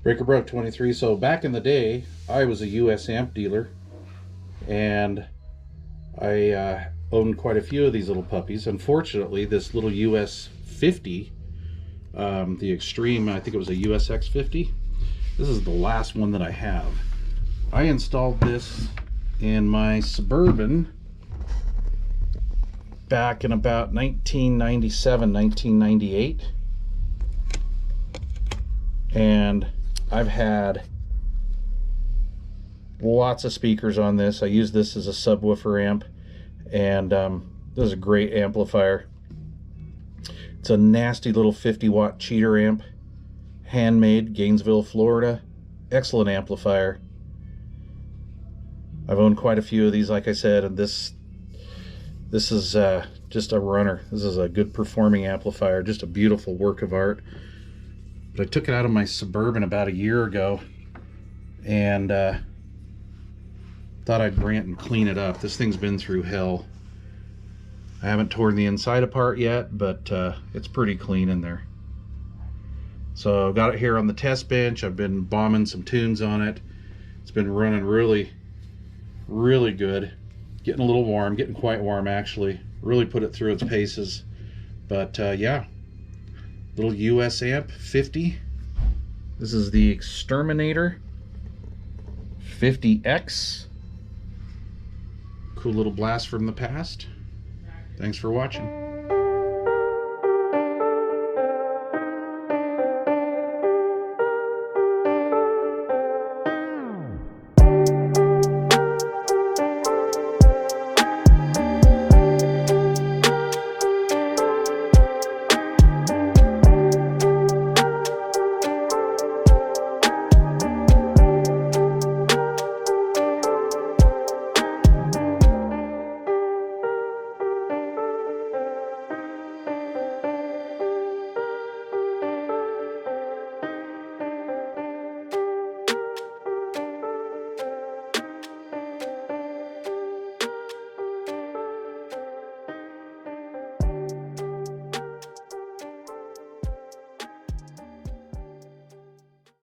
Breaker Broke 23. So back in the day, I was a US amp dealer, and I owned quite a few of these little puppies. Unfortunately, this little US 50, the Extreme, I think it was a USX 50. This is the last one that I have. I installed this in my Suburban back in about 1997, 1998. And I've had lots of speakers on this. I use this as a subwoofer amp, and this is a great amplifier. It's a nasty little 50-watt cheater amp, handmade, Gainesville, Florida. Excellent amplifier. I've owned quite a few of these, like I said, and this is just a runner. This is a good performing amplifier, just a beautiful work of art. But I took it out of my Suburban about a year ago, and thought I'd rant and clean it up. This thing's been through hell. I haven't torn the inside apart yet, but it's pretty clean in there. So I've got it here on the test bench. I've been bombing some tunes on it. It's been running really good. Getting a little warm, getting quite warm actually. Really put it through its paces. But yeah, little US amp 50. This is the Xterminator 50X. Cool little blast from the past. Thanks for watching.